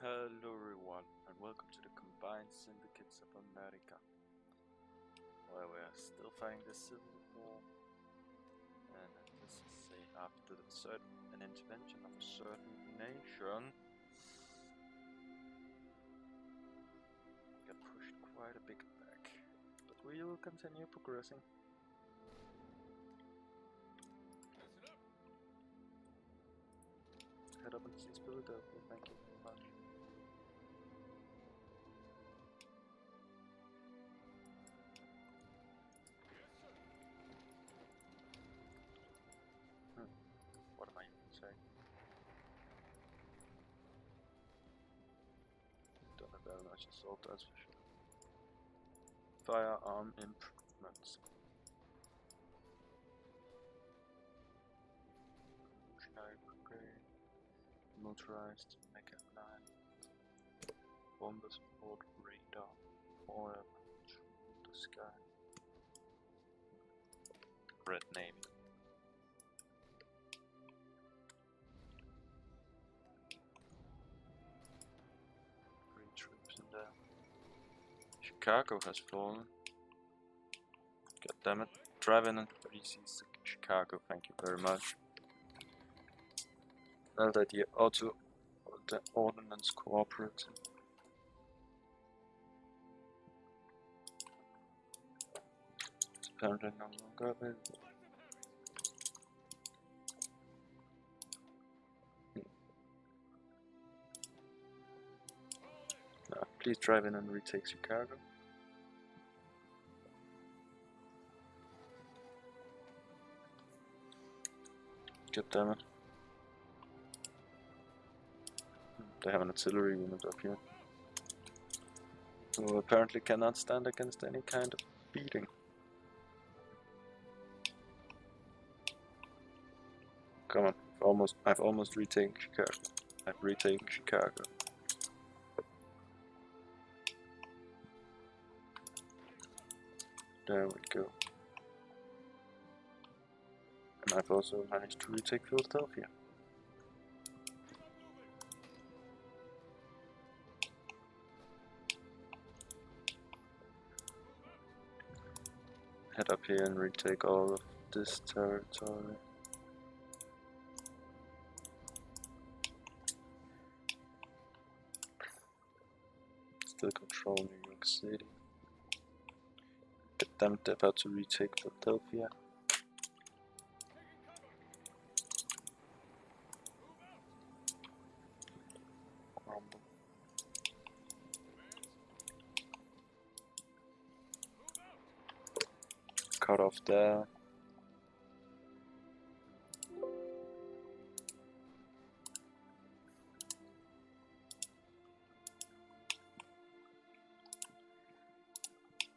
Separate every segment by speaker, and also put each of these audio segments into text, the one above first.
Speaker 1: Hello everyone, and welcome to the Combined Syndicates of America, where we are still fighting the Civil War, and this is after an intervention of a certain nation, got pushed quite a bit back, but we will continue progressing. Head up and seize Philadelphia, thank you very much. What am I even saying? Don't have very much assault, that's for sure. Firearm improvements. Revolutionary Brigade. Motorized mechanized bomber support radar oil through the sky. Red Navy. 3 troops in there. Chicago has fallen. God damn it. Drive in and reseize Chicago, thank you very much. LDD Auto the Ordnance Cooperative. It's apparently no longer available. Please drive in and retake Chicago. God damn it. They have an artillery unit up here, who apparently cannot stand against any kind of beating. Come on, I've almost retaken Chicago. I've retaken Chicago. There we go. And I've also managed to retake Philadelphia. Head up here and retake all of this territory. Still control New York City. Get them about to retake Philadelphia. Crumble. Cut off there.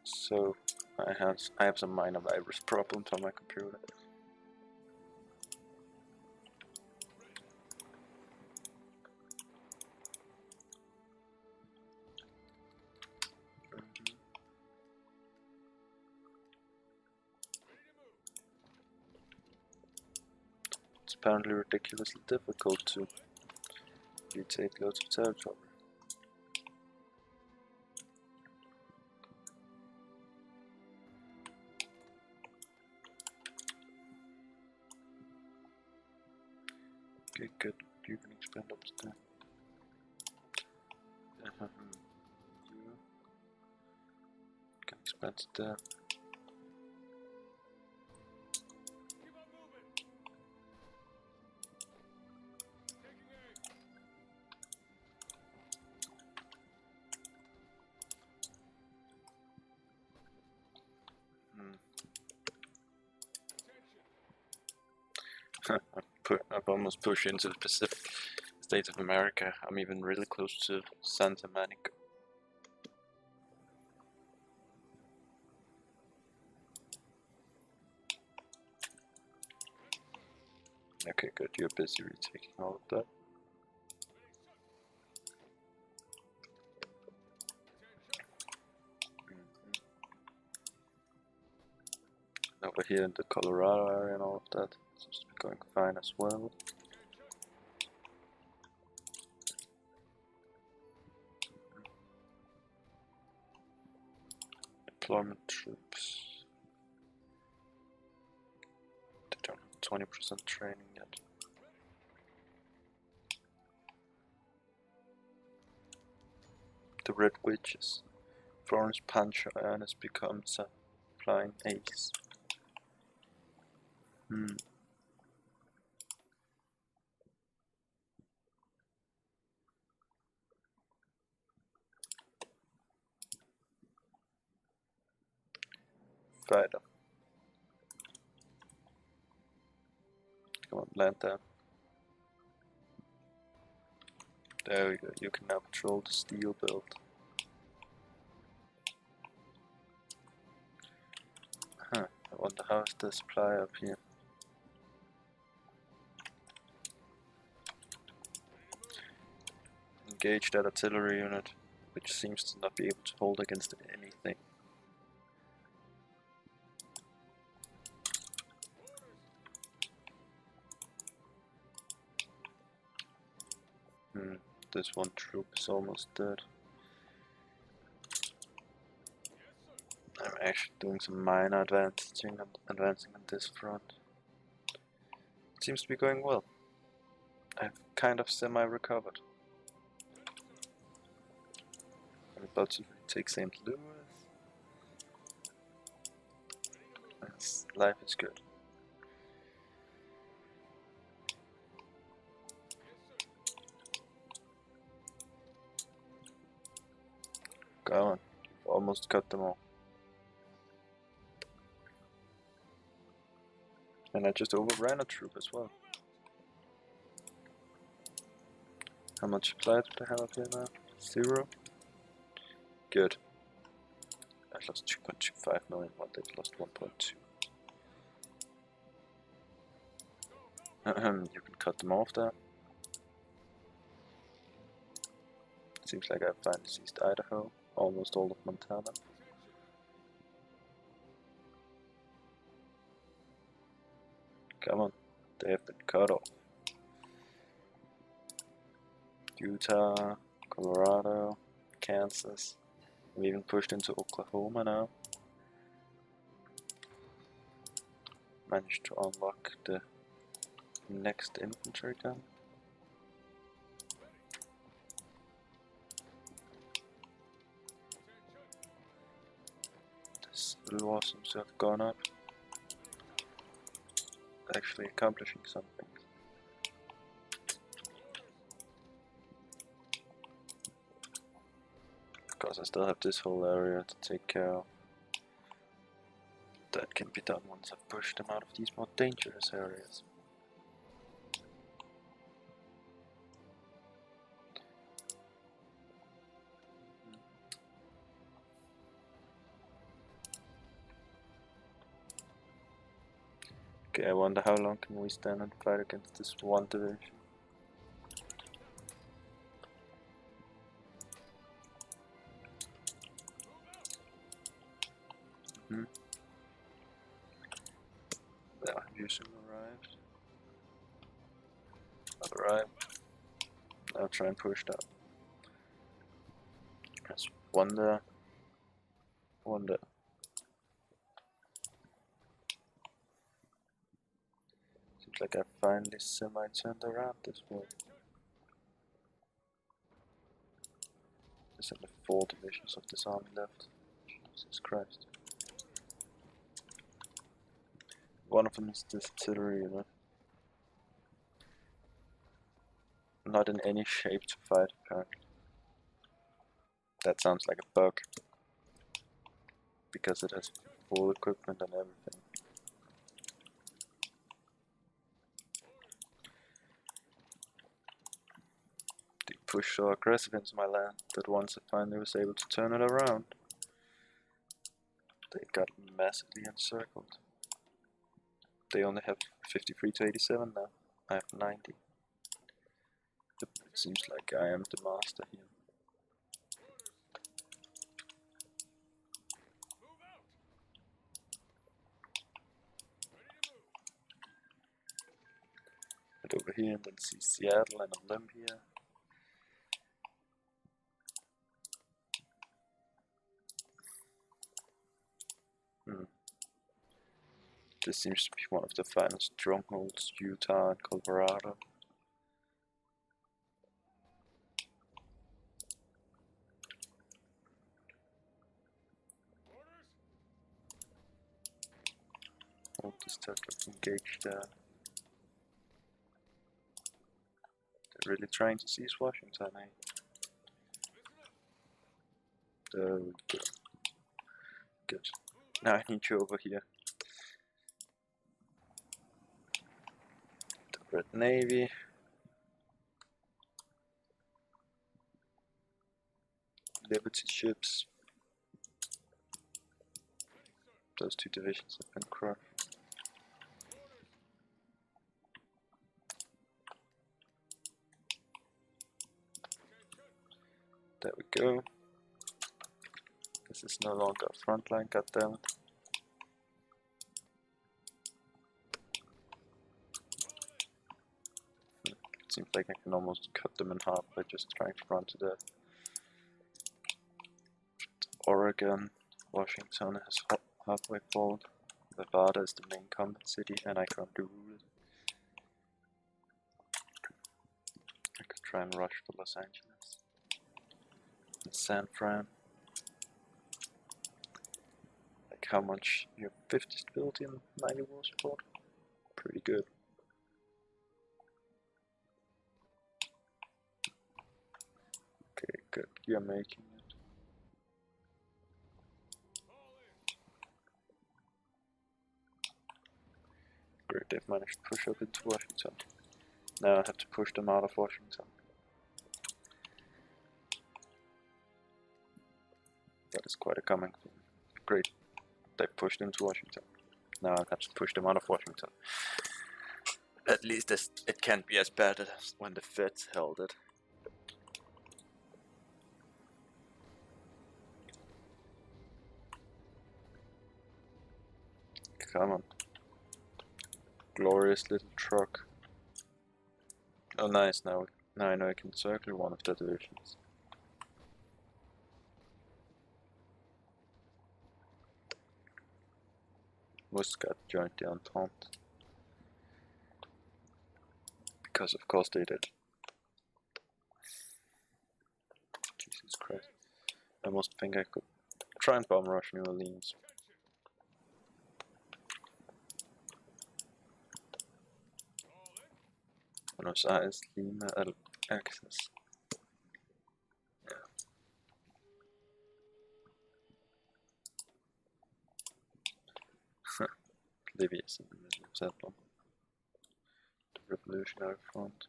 Speaker 1: So I have some minor virus problems on my computer. It's apparently ridiculously difficult to retake loads of territory. Okay, good. You can expand up there. You can expand there. I've almost pushed into the Pacific States of America. I'm even really close to Santa Monica. Okay, good. You're busy retaking all of that. Over here in the Colorado area and all of that seems to be going fine as well. Deployment troops. They don't have 20% training yet. The Red Witches. Florence Pancho Ernest becomes a flying ace. Fighter. Come on, land there. There we go, you can now patrol the steel belt. Huh, I wonder how is the supply up here. Engage that artillery unit, which seems to not be able to hold against anything. This one troop is almost dead. I'm actually doing some minor advancing on this front. It seems to be going well. I've kind of semi-recovered. I'm about to take St. Louis. Life is good. Go on, almost cut them all. And I just overran a troop as well. How much supply do I have up here now? 0? Good. I lost 2.25 million, one they lost 1.2. You can cut them off there. Seems like I've finally seized Idaho, almost all of Montana. Come on, they have been cut off. Utah, Colorado, Kansas. We even pushed into Oklahoma now. Managed to unlock the next infantry gun. This blue awesome seems to have gone up. Actually accomplishing something. Because I still have this whole area to take care of. That can be done once I've pushed them out of these more dangerous areas. Okay, I wonder how long can we stand and fight against this one division. Yeah, Houston arrived. Not arrived. Now try and push that. There's one there. One there. Seems like I finally semi-turned around this way. There's only 4 divisions of this army left. Jesus Christ. One of them is this artillery unit. Not in any shape to fight, apparently. That sounds like a bug. Because it has full equipment and everything. They pushed so aggressive into my land that once I finally was able to turn it around, they got massively encircled. They only have 53 to 87 now. I have 90. It seems like I am the master here. Head over here and then see Seattle and Olympia. This seems to be one of the final strongholds, Utah and Colorado. Hold this turtle engaged there. They're really trying to seize Washington, eh? There we go. Good. Now I need you over here. The Red Navy. Liberty ships. Those two divisions have been crushed. There we go. This is no longer a front line, goddammit. It seems like I can almost cut them in half by just trying to run to death. Oregon, Washington has halfway fallen. Nevada is the main combat city and I currently rule it. I could try and rush to Los Angeles. And San Fran. Like how much? You have 50 stability and 90 war support? Pretty good. Okay, good. You're making it. Great, they've managed to push up into Washington. Now I have to push them out of Washington. That is quite a coming thing. Great, they pushed into Washington. Now I have to push them out of Washington. At least it can't be as bad as when the Feds held it. Come on. Glorious little truck. Oh nice, now I know I can circle one of the divisions. Muscat joined the Entente. Because of course they did. Jesus Christ. I must think I could try and bomb rush New Orleans. Buenos Aires, Lima, access. Yeah. Libya is in the middle of that one. The Revolutionary Front.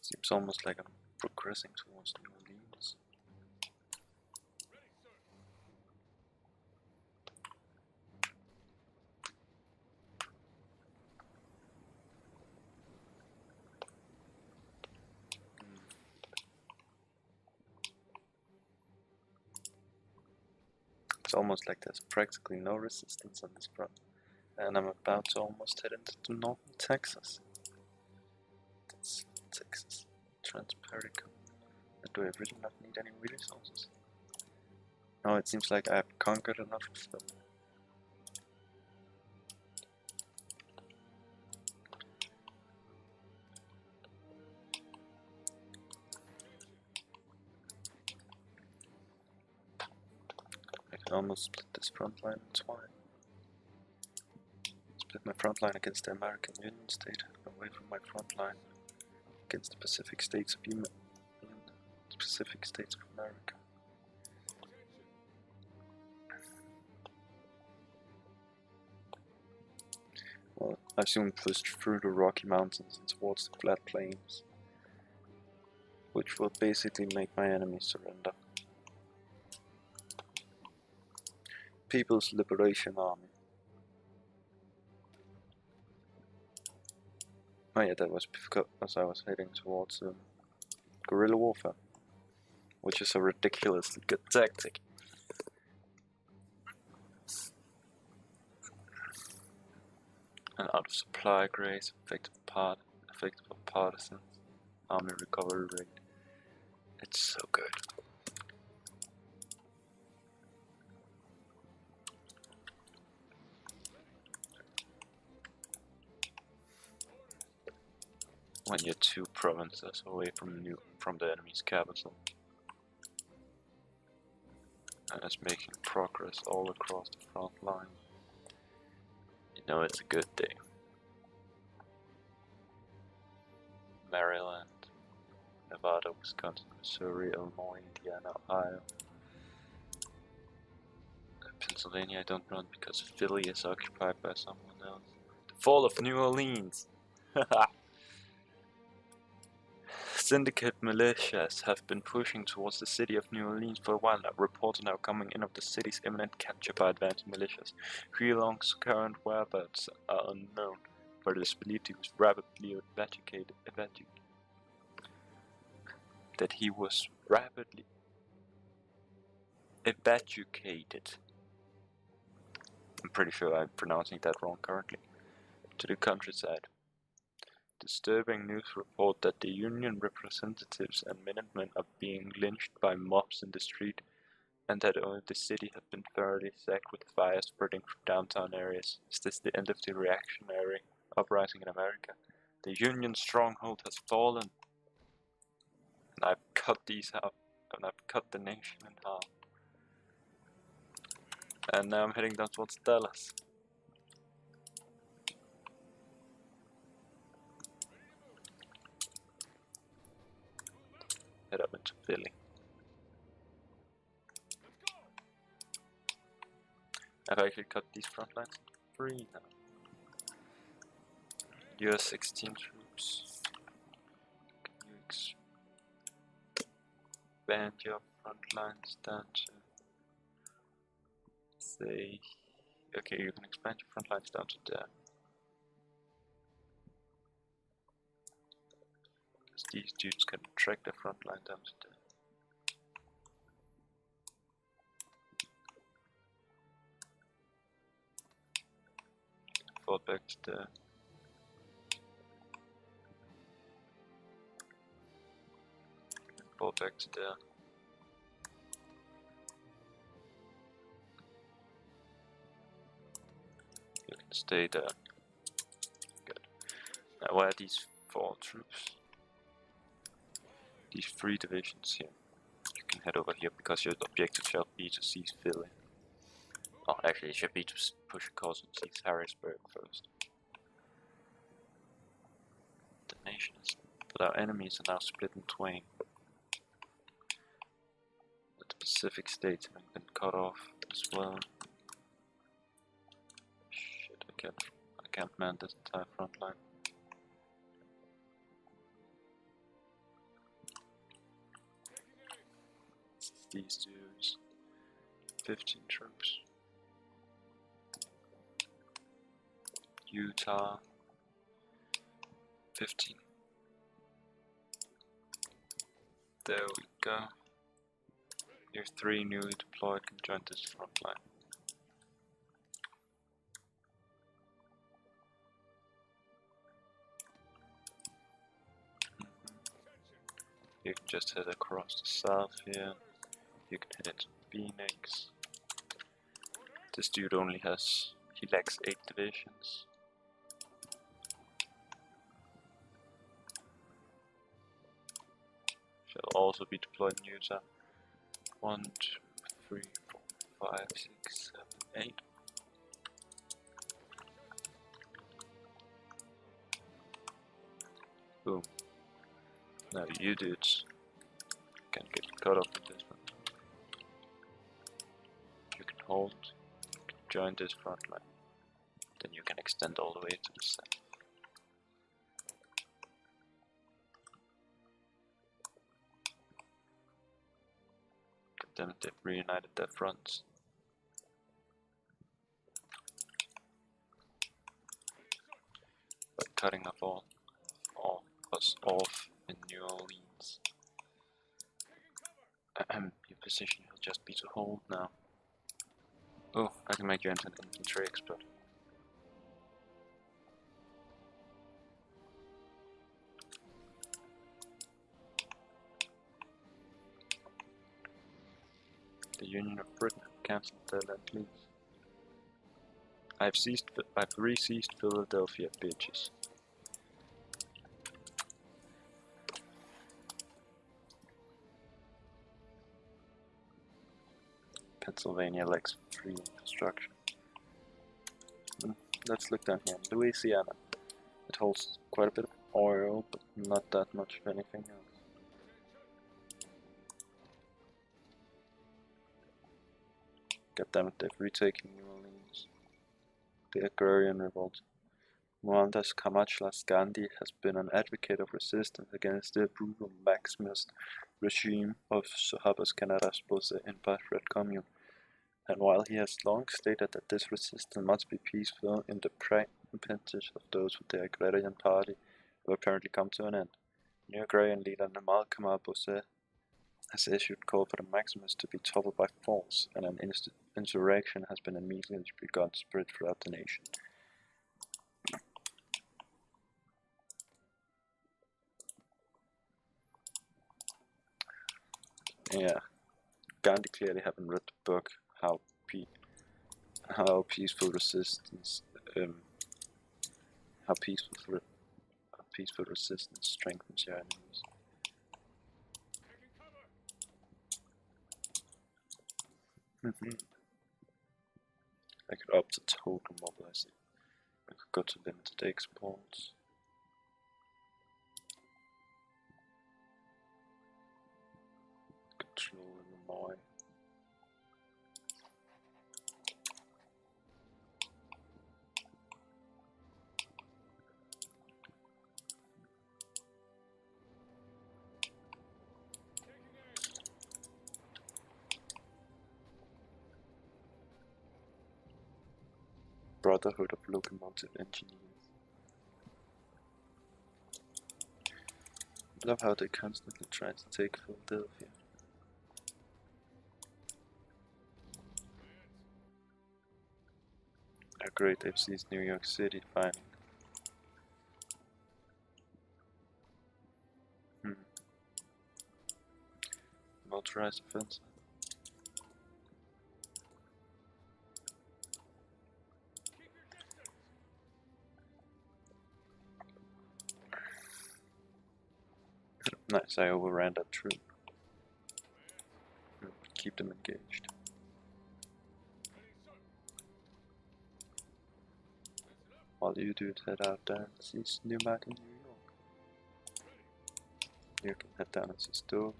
Speaker 1: Seems almost like I'm progressing towards New Orleans. It's almost like there's practically no resistance on this front. And I'm about to almost head into northern Texas. That's Texas. Trans-Perico. Do I really not need any resources? No, it seems like I've conquered enough of them. I can almost split this front line in twain. Split my front line against the American Union State, away from my front line against the Pacific States of the Pacific States of America. Well, I soon pushed through the Rocky Mountains and towards the flat plains, which will basically make my enemies surrender. People's Liberation Army. Oh yeah, that was because I was heading towards guerrilla warfare, which is a ridiculously good tactic. And out of supply grades, effective for partisans, army recovery rate. It's so good. when you're 2 provinces away from the enemy's capital. And it's making progress all across the front line. You know it's a good day. Maryland, Nevada, Wisconsin, Missouri, Illinois, Indiana, Ohio. Pennsylvania I don't run because Philly is occupied by someone else. The fall of New Orleans! Syndicate militias have been pushing towards the city of New Orleans for a while now. Reports are now coming in of the city's imminent capture by advanced militias. Huilong's current whereabouts are unknown, but it is believed he was rapidly evacuated. That he was rapidly evacuated. I'm pretty sure I'm pronouncing that wrong currently. To the countryside. Disturbing news report that the Union representatives and Minutemen are being lynched by mobs in the street, and that only the city has been thoroughly sacked with fire spreading from downtown areas. Is this the end of the reactionary uprising in America? The Union stronghold has fallen. And I've cut these out, and I've cut the nation in half. And now I'm heading down towards Dallas. Head up into Philly. I've actually cut these front lines in 3 now. US 16 troops. Can you expand your front lines down to, say, okay, you can expand your front lines down to there. Because these dudes can track the front line down to there. Fall back to there. Fall back to there. You can stay there. Good. Now where are these 4 troops? These 3 divisions here. You can head over here because your objective shall be to seize Philly. Oh, actually it should be to push a course and seize Harrisburg first. The nation is... but our enemies are now split in twain. The Pacific states have been cut off as well. Shit, I can't man this entire front line. These dudes. 15 troops. Utah. 15. There we go. Your 3 newly deployed can join this front line. You can just head across the south here. You can head into Phoenix. This dude only has... he lacks 8 divisions. Shall also be deployed in Utah. 1, 2, 3, 4, 5, 6, 7, 8. Boom. Now you dudes can get cut off with this one. You can hold, you can join this front line. Then you can extend all the way to the south. Damn it, they've reunited their fronts. By cutting off us off in New Orleans. Your position will just be to hold now. Oh, I can make you into an infantry expert. The Union of Britain have cancelled their Lend-Lease. I've re-seized Philadelphia, bitches. Pennsylvania lacks free infrastructure. Let's look down here. Louisiana. It holds quite a bit of oil, but not that much of anything else. Goddammit, they've retaken New Orleans. The agrarian revolt. Mohandas Kamachlas Gandhi has been an advocate of resistance against the brutal Maximist regime of Subhas Candar Bose in Bharat Commune, and while he has long stated that this resistance must be peaceful, in the practice of those with the agrarian party have apparently come to an end. New agrarian leader Namal Kamal Bose has issued call for the Maximists to be toppled by force, and an insurrection has been immediately begun to spread throughout the nation. Yeah, Gandhi clearly haven't read the book How Peaceful Resistance How Peaceful Resistance Strengthens Your Enemies. I could opt to total mobilizing. I could go to limited exports. Control Illinois. Brotherhood of Locomotive Engineers. I love how they constantly try to take Philadelphia. Oh great, they've seized New York City finally. Motorized offensive. Nice, I overran that troop. Keep them engaged. While you dudes head out there and seize New York in New York. You can head down and seize Dover.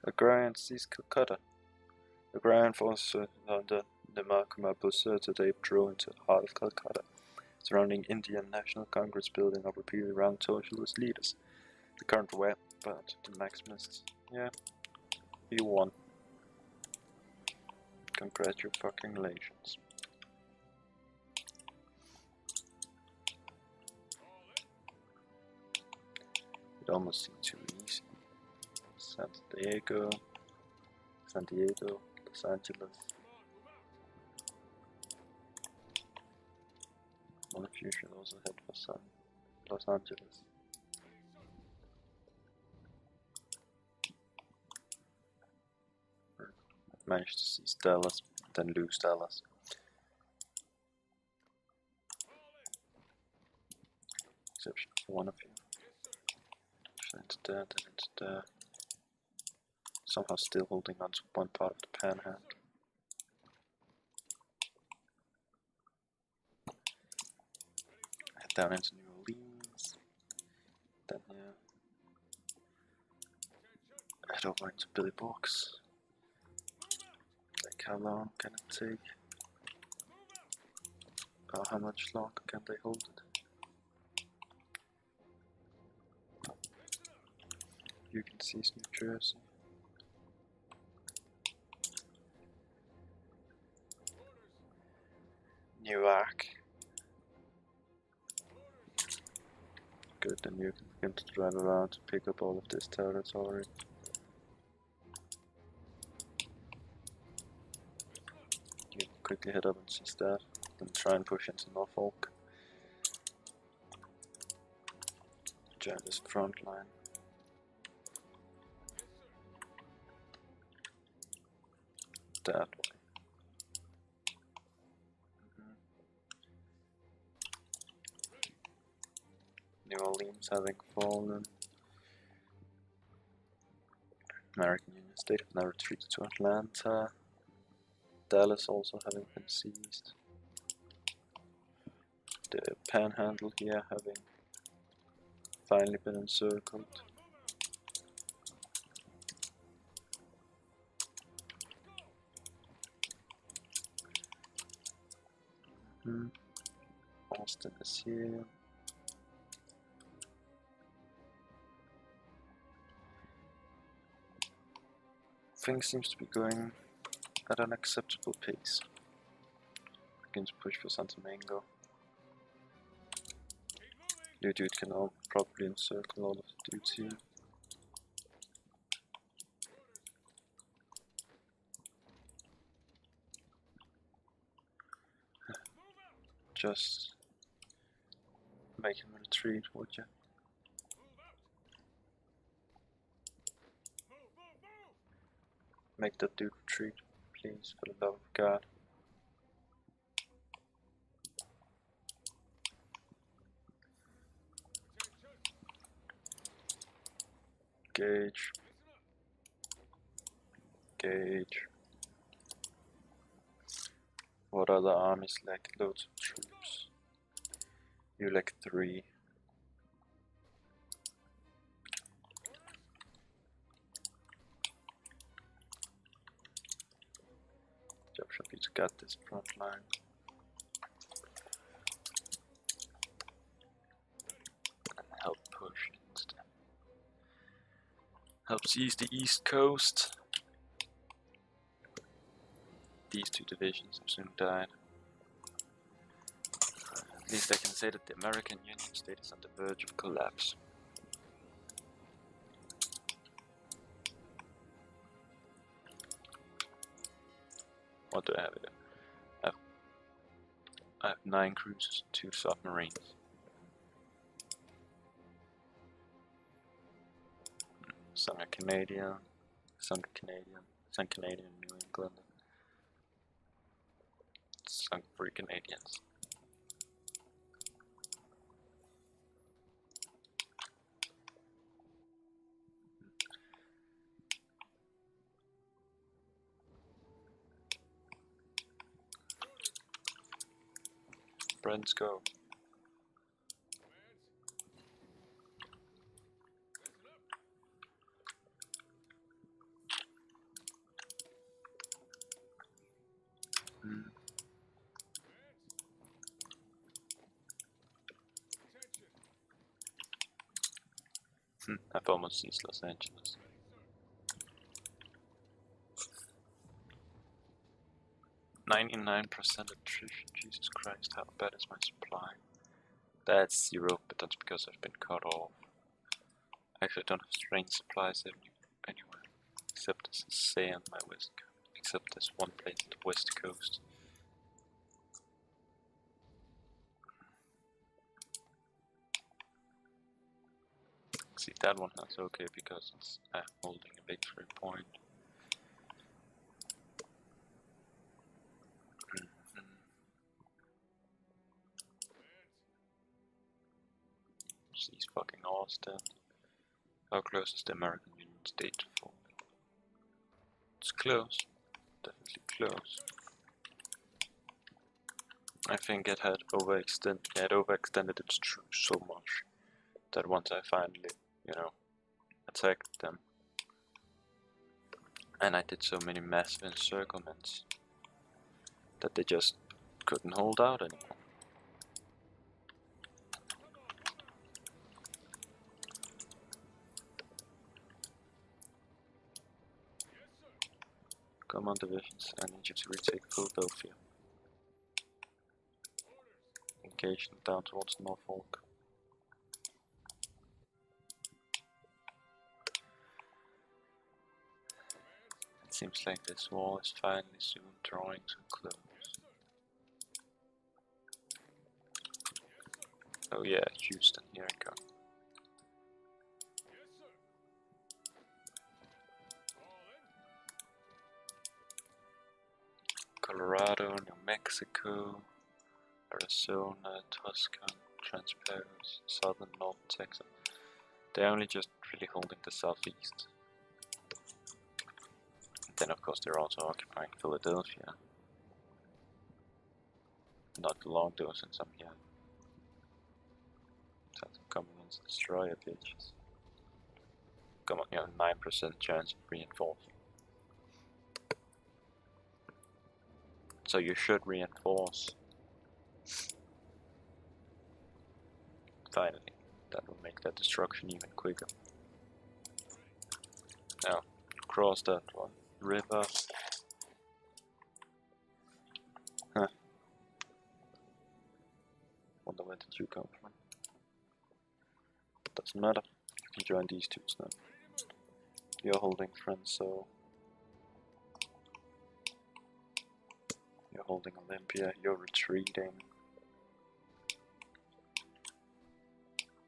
Speaker 1: Agrarian seized Calcutta. Agrarian forces under Namal Bose today patrol into the heart of Calcutta, surrounding Indian National Congress building of repeatedly round socialist leaders. The current web, but the Maximists, yeah, you won. Congratulations. It almost seemed too easy. San Diego, Los Angeles. One of you should also head for Los Angeles. Managed to seize Dallas, then lose Dallas. Exception for one of you. Into there, then into there. Somehow still holding on to one part of the panhandle. Head down into New Orleans. Then here. Head over into Billy Box. Like how long can it take? Or how much longer can they hold it? You can seize New Jersey. Newark. Good, then you can begin to drive around to pick up all of this territory. You can quickly head up and seize that, then try and push into Norfolk. Join this front line. That way. New Orleans having fallen. American Union State have now retreated to Atlanta. Dallas also having been seized. The Panhandle here having finally been encircled. Austin is here. Things seems to be going at an acceptable pace. Begin to push for Santa Domingo. Your dude can now probably encircle all of the dudes here. Just make him retreat, would you? Make that dude retreat, please, for the love of God. Gauge. Gauge. What other armies lack loads of troops? You lack 3. Job should be to get this front line. And help push it. Helps ease the East Coast. These 2 divisions have soon died. At least I can say that the American Union State is on the verge of collapse. What do I have here? I have 9 cruisers and 2 submarines. Some are Canadian, some Canadian New England, some 3 Canadians. Friends go. I've almost seized Los Angeles. %99% attrition. Jesus Christ, how bad is my supply? That's 0, but that's because I've been cut off. Actually, I don't have strange supplies anywhere, except as CSA on my west coast, except there's one place on the west coast. See, that one has okay because it's holding a victory point. She's fucking Austin. How close is the American Union State to fall? It's close. Definitely close. I think it had overextended its troops so much that once I finally, attacked them, and I did so many massive encirclements that they just couldn't hold out anymore. Come on, divisions, I need you to retake Philadelphia. Engage them down towards Norfolk. It seems like this war is finally soon drawing to a close. Oh yeah, Houston, here I go. Colorado, New Mexico, Arizona, Tucson, Transparency, southern North Texas. They're only just really holding the southeast. Then of course they're also occupying Philadelphia. Not long though, since I'm here. So I'm coming in to destroy it, bitches. Come on, you have 9% chance of reinforcing. So you should reinforce. Finally, that will make that destruction even quicker. Now, cross that one river. Huh. Wonder where did you come from? Doesn't matter. You can join these two now. You're holding France, so you're holding Olympia. You're retreating.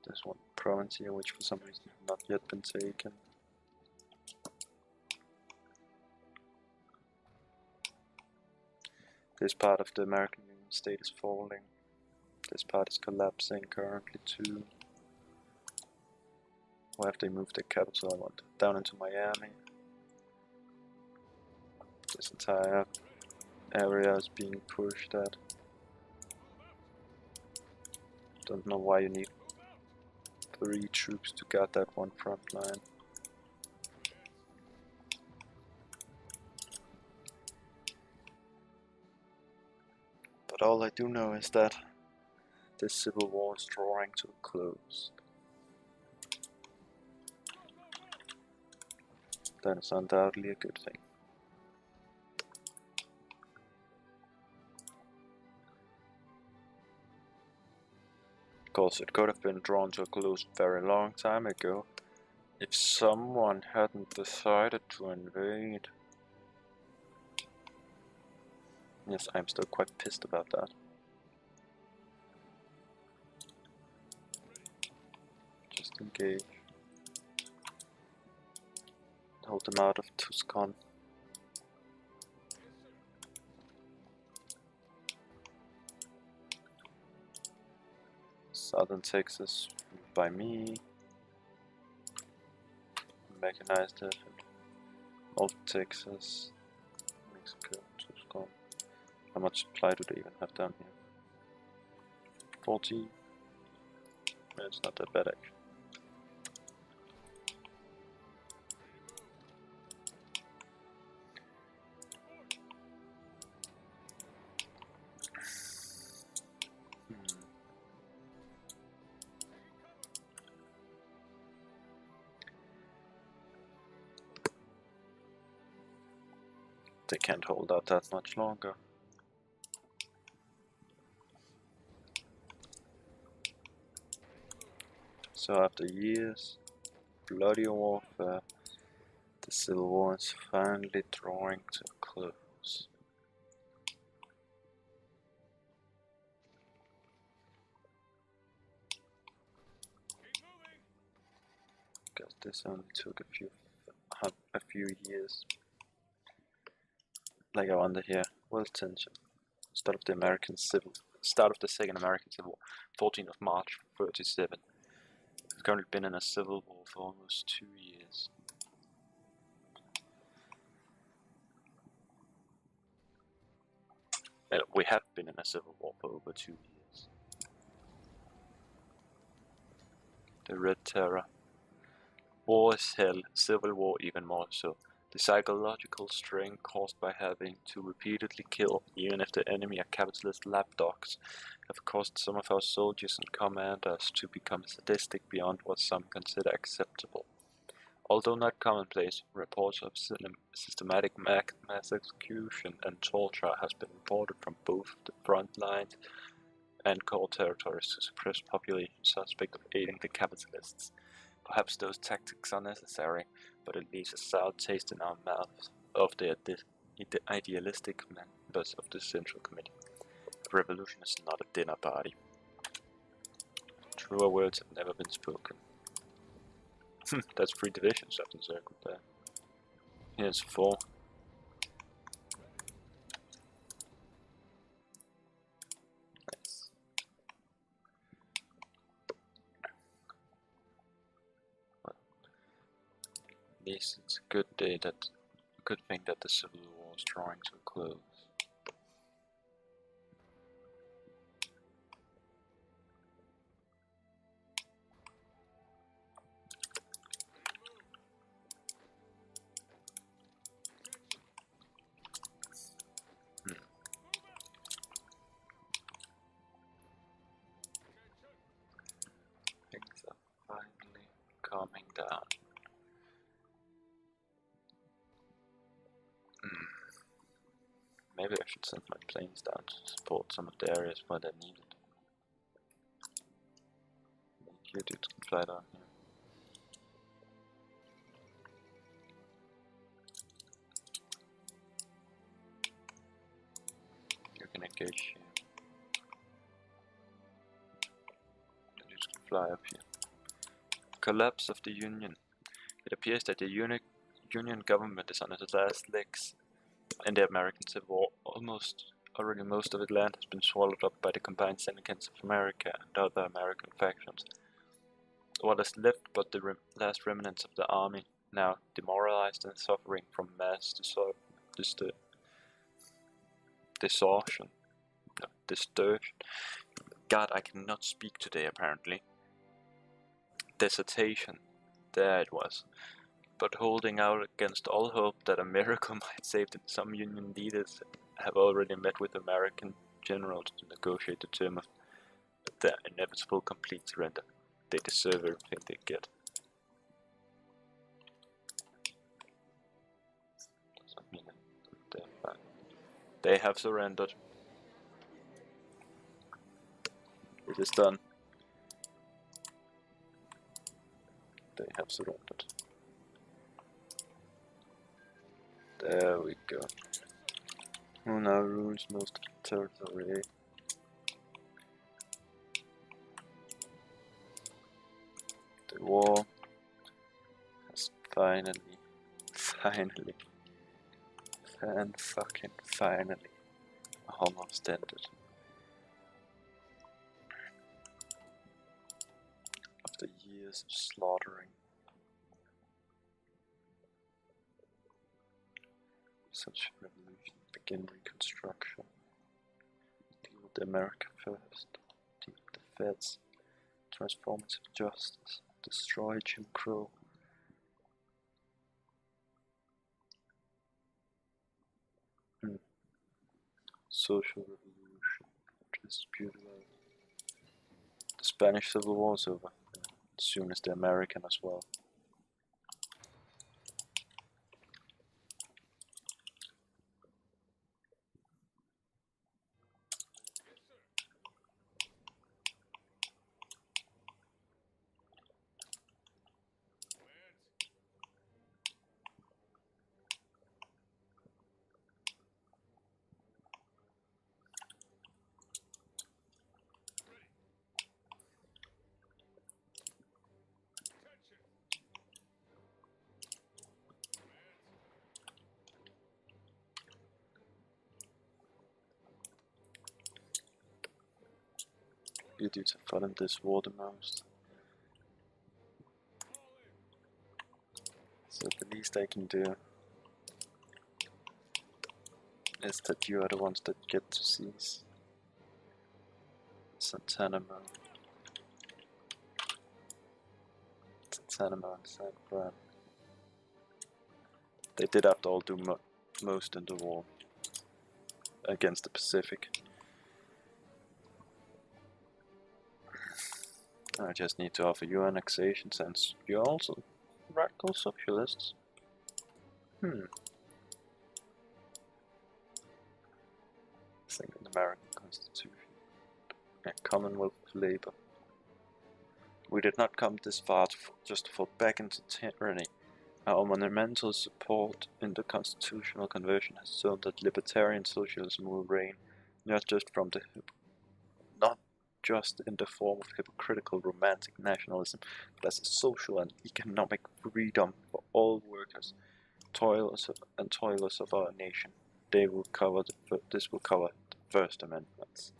Speaker 1: There's one province here which for some reason has not yet been taken. This part of the American Union state is falling. This part is collapsing currently too. Where have they moved their capital? I want down into Miami. This entire area is being pushed at. Don't know why you need 3 troops to guard that one front line. But all I do know is that this civil war is drawing to a close. That is undoubtedly a good thing. Of course, it could have been drawn to a close a very long time ago if someone hadn't decided to invade. Yes, I'm still quite pissed about that. Just engage. Hold them out of Tucson. Southern Texas by me. Mechanized effort. North Texas. Mexico, Tucson. How much supply do they even have down here? 40. It's not that bad actually. They can't hold out that much longer. So after years, bloody warfare, the Civil War is finally drawing to a close. Because this only took a few years. Like I wonder here, world tension. Start of the Second American Civil War, 14th of March, 37. We've currently been in a civil war for almost 2 years. We have been in a civil war for over 2 years. The Red Terror. War is hell, civil war even more so. The psychological strain caused by having to repeatedly kill, even if the enemy are capitalist lapdogs, have caused some of our soldiers and commanders to become sadistic beyond what some consider acceptable. Although not commonplace, reports of systematic mass execution and torture has been reported from both the front lines and core territories to suppress population suspect of aiding the capitalists. Perhaps those tactics are necessary, but it leaves a sour taste in our mouths of the idealistic members of the Central Committee. A revolution is not a dinner party. Truer words have never been spoken. That's 3 divisions of the circle there. Here's 4. Nice. Well, at least it's a good day that Good thing that the Civil War is drawing to a close. Things are finally calming down. Maybe I should send my planes down to support some of the areas where they're needed. You dudes can fly down here. You can engage here. You dudes can fly up here. Collapse of the Union. It appears that the Union government is on its last legs. In the American Civil War, already most of its land has been swallowed up by the combined syndicates of America and other American factions. What is left but the last remnants of the army, now demoralized and suffering from mass distortion. God, I cannot speak today apparently. Desertation, there it was. But holding out against all hope that a miracle might save them, some Union leaders have already met with American generals to negotiate the term of their inevitable complete surrender. They deserve everything they get. Doesn't mean they're fine. They have surrendered. It is done. They have surrendered. There we go. Who now rules most of the territory? The war has finally almost ended. After years of slaughtering, such revolution begin reconstruction. Deal with America first. Deal with the feds. Transformative justice. Destroy Jim Crow. Social revolution. Just beautiful. The Spanish Civil War is over. As soon as the American as well. You dudes have fun in this war the most. So the least I can do is that you are the ones that get to seize Santana Moon. Santana Moon, San Fran. They did after all do most in the war against the Pacific. I just need to offer you annexation since you're also radical socialists. Second American Constitution. A Commonwealth of Labor. We did not come this far just to fall back into tyranny. Our monumental support in the constitutional conversion has shown that libertarian socialism will reign, not just in the form of hypocritical romantic nationalism, but as a social and economic freedom for all workers, toilers of our nation. This will cover the First Amendments.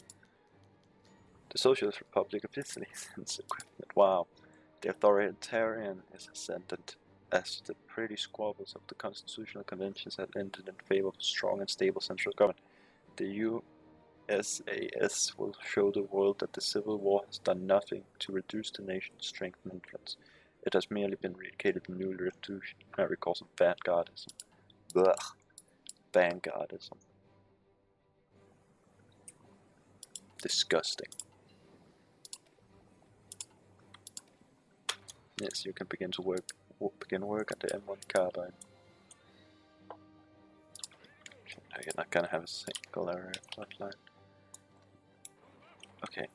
Speaker 1: The Socialist Republic of Italy sends equipment. Wow, the authoritarian is ascendant as the petty squabbles of the constitutional conventions had ended in favor of a strong and stable central government. The USAS will show the world that the Civil War has done nothing to reduce the nation's strength and influence. It has merely been relocated in new revolutionary cause of vanguardism. Blah. Vanguardism. Disgusting. Yes, you can begin work at the M1 carbine. No, you're not gonna have a single area flatline. Okay.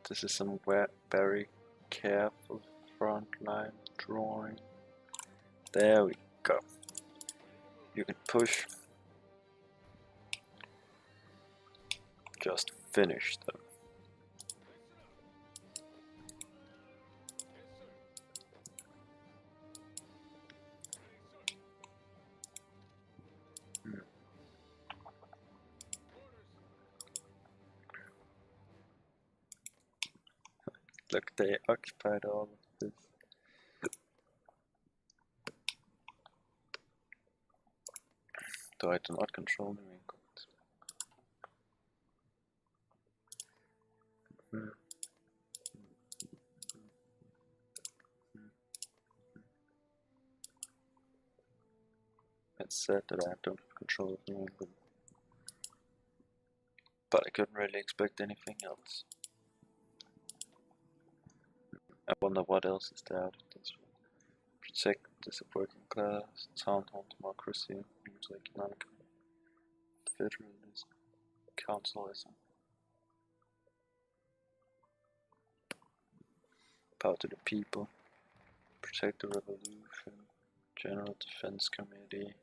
Speaker 1: This is some very careful frontline drawing. There we go. You can push. Just finish them. Look, they occupied all of this. Though I do not control the main codes. It's said that I don't control New England. But I couldn't really expect anything else. I wonder what else is there out of this one. Protect the working class, town hall democracy, use economic federalism, councilism. Power to the people, protect the revolution, general defense committee,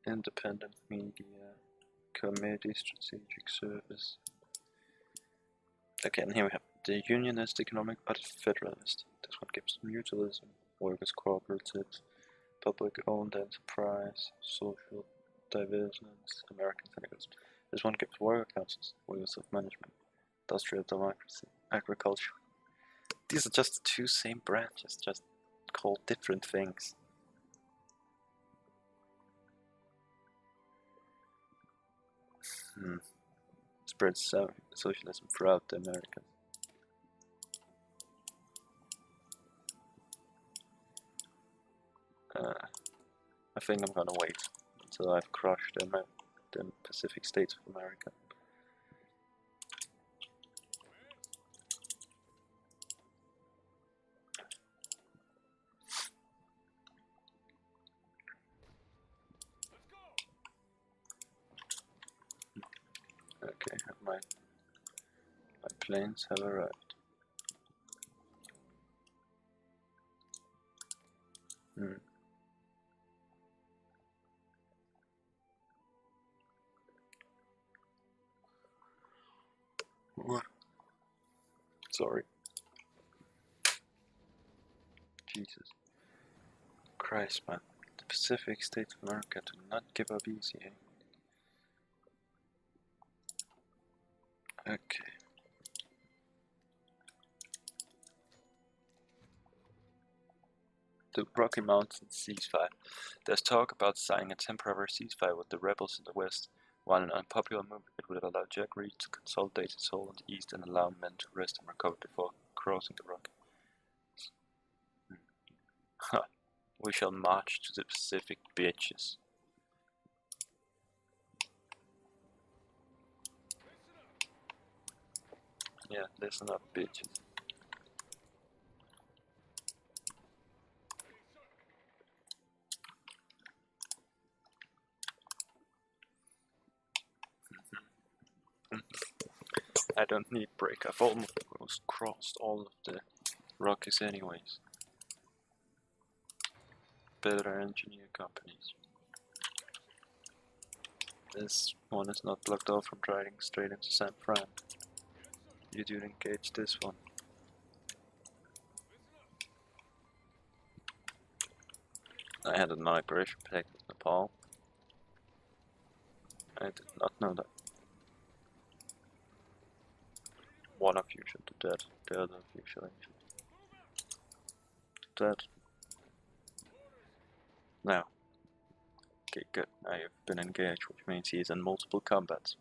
Speaker 1: independent media, committee, strategic service. Again, here we have the unionist, economic, but federalist. This one gives mutualism, workers' cooperatives, public-owned enterprise, social divergence, American syndicalism. This one gives worker councils, workers of management, industrial democracy, agriculture. These are just the two same branches, just called different things. Spreads socialism throughout the Americas. I think I'm gonna wait until I've crushed the Pacific States of America. Okay, my planes have arrived. What? Sorry. Jesus Christ, man. The Pacific States of America do not give up easy, eh? Okay. The Rocky Mountains ceasefire. There's talk about signing a temporary ceasefire with the rebels in the west. While an unpopular move, it would allow Jack Reed to consolidate his hold on the east and allow men to rest and recover before crossing the Rocky. We shall march to the Pacific, bitches. Yeah, listen up, bitches. I don't need break. I've almost crossed all of the Rockies anyways. Better engineer companies. This one is not blocked off from driving straight into San Fran. You do engage this one. I had a non-aggression pact with Nepal. I did not know that. One of you should do that, the other of you should do that. Now. Okay, good. Now you've been engaged, which means he's in multiple combats.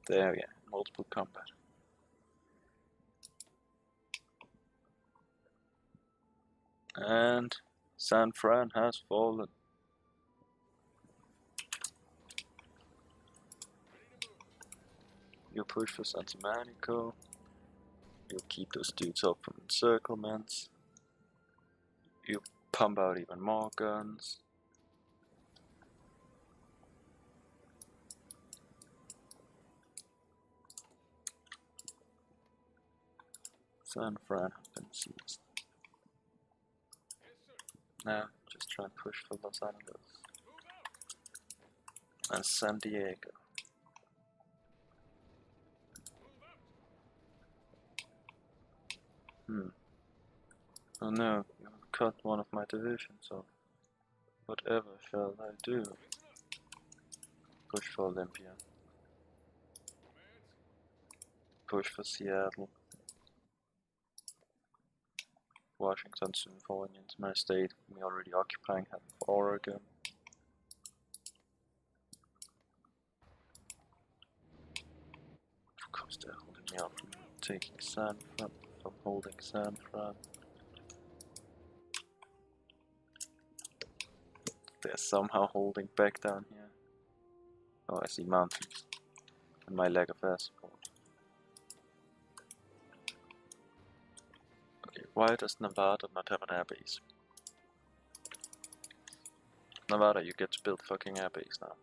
Speaker 1: There, yeah, multiple combat. And San Fran has fallen. You push for Santa Monica. You keep those dudes up from encirclements. You pump out even more guns. San Fran has been seized. Now, just try and push for Los Angeles. And San Diego. Oh no, you have cut one of my divisions off. Whatever shall I do? Push for Olympia. Push for Seattle. Washington soon falling into my state. Me already occupying half of Oregon. Of course they're holding me out from taking San Fran, from holding San Fran. They're somehow holding back down here. Oh, I see mountains. And my lack of air support. Okay, why does Nevada not have an airbase? Nevada, you get to build fucking airbase now.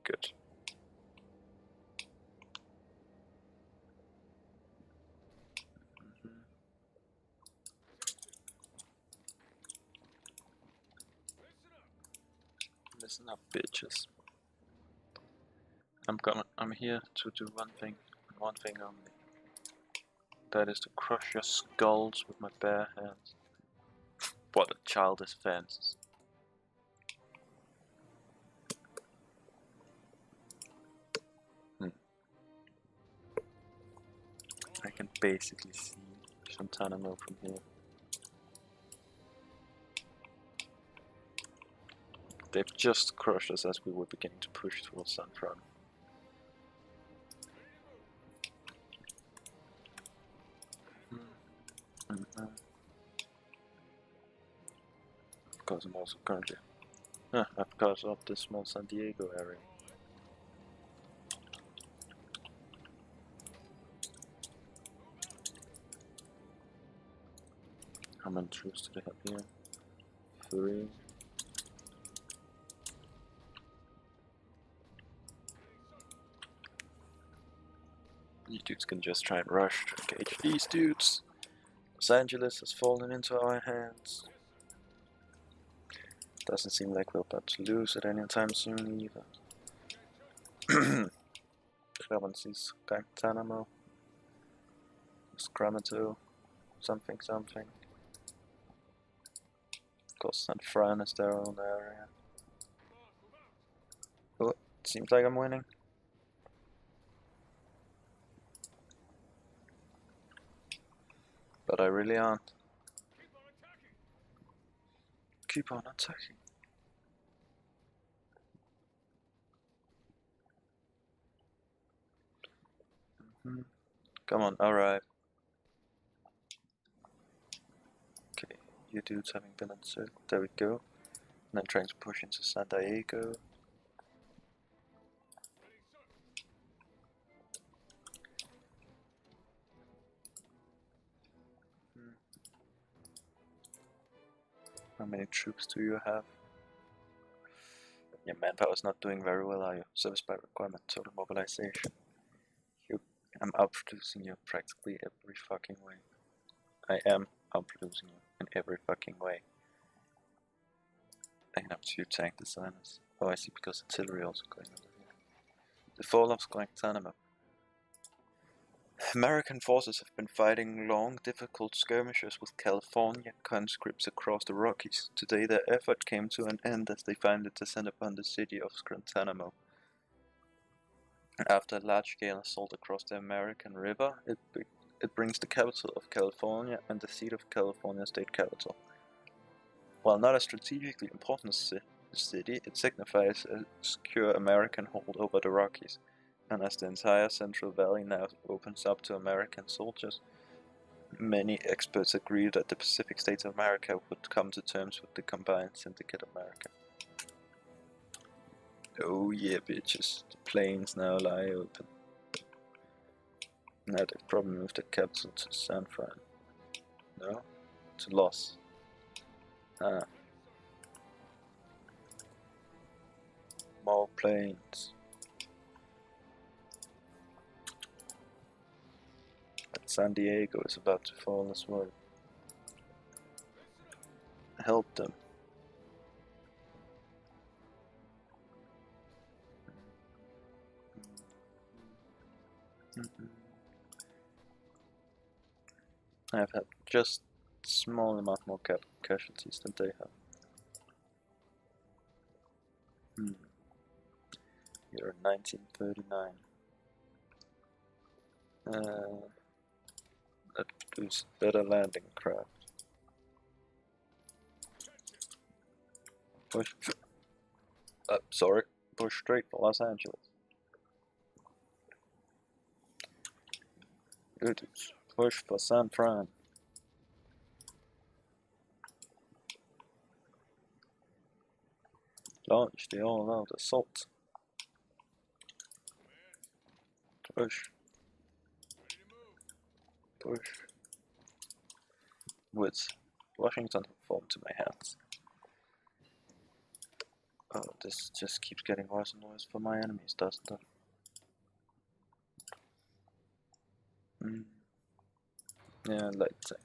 Speaker 1: Good. Listen up, bitches. I'm here to do one thing, and one thing only. That is to crush your skulls with my bare hands. What a childish fancy. I can basically see Guantanamo from here. They've just crushed us as we were beginning to push towards San Fran. Of course, I'm also currently. I've got up this small San Diego area. How many troops do they have here? 3. You dudes can just try and rush to engage these dudes. Los Angeles has fallen into our hands. Doesn't seem like we're about to lose it anytime soon either. Everyone sees Guantanamo, Scramato, something. Of course, San Fran is their own area. Oh, it seems like I'm winning. But I really aren't. Keep on attacking. Come on, alright. Okay, you dudes having been encircled. There we go. And then trying to push into San Diego. How many troops do you have? Your manpower is not doing very well, are you? Service by requirement, total mobilization. I'm outproducing you practically every fucking way. I am outproducing you in every fucking way. I have 2 tank designers. Oh, I see, because artillery also going over here. The fall of Guantanamo. American forces have been fighting long, difficult skirmishes with California conscripts across the Rockies. Today their effort came to an end as they finally descended upon the city of Guantanamo. After a large-scale assault across the American River, it brings the capital of California and the seat of California state capital. While not a strategically important city, it signifies a secure American hold over the Rockies. And as the entire Central Valley now opens up to American soldiers, many experts agree that the Pacific States of America would come to terms with the combined Syndicate of America. Oh yeah, bitches. The plains now lie open. Now they've probably moved the capital to San Fran. No? To Los. Ah. More plains. But San Diego is about to fall as well. Help them. I've had just a small amount more casualties than they have. Here in 1939. That produce better landing craft. Push. Sorry. Push straight for Los Angeles. Good. Push for San Fran. Launch the all-out assault. Push. Push. With Washington fall to my hands. Oh, this just keeps getting worse and worse for my enemies, doesn't it? Yeah, light tank.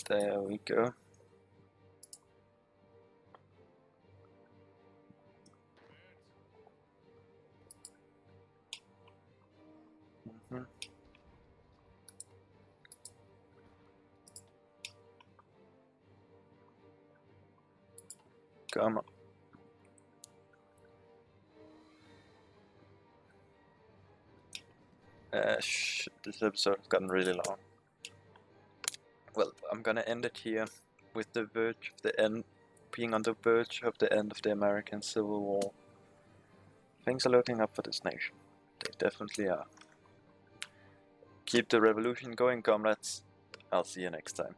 Speaker 1: There we go. Come on. Shit, this episode has gotten really long. Well, I'm gonna end it here with the verge of the end, being on the verge of the end of the American Civil War. Things are looking up for this nation. They definitely are. Keep the revolution going, comrades. I'll see you next time.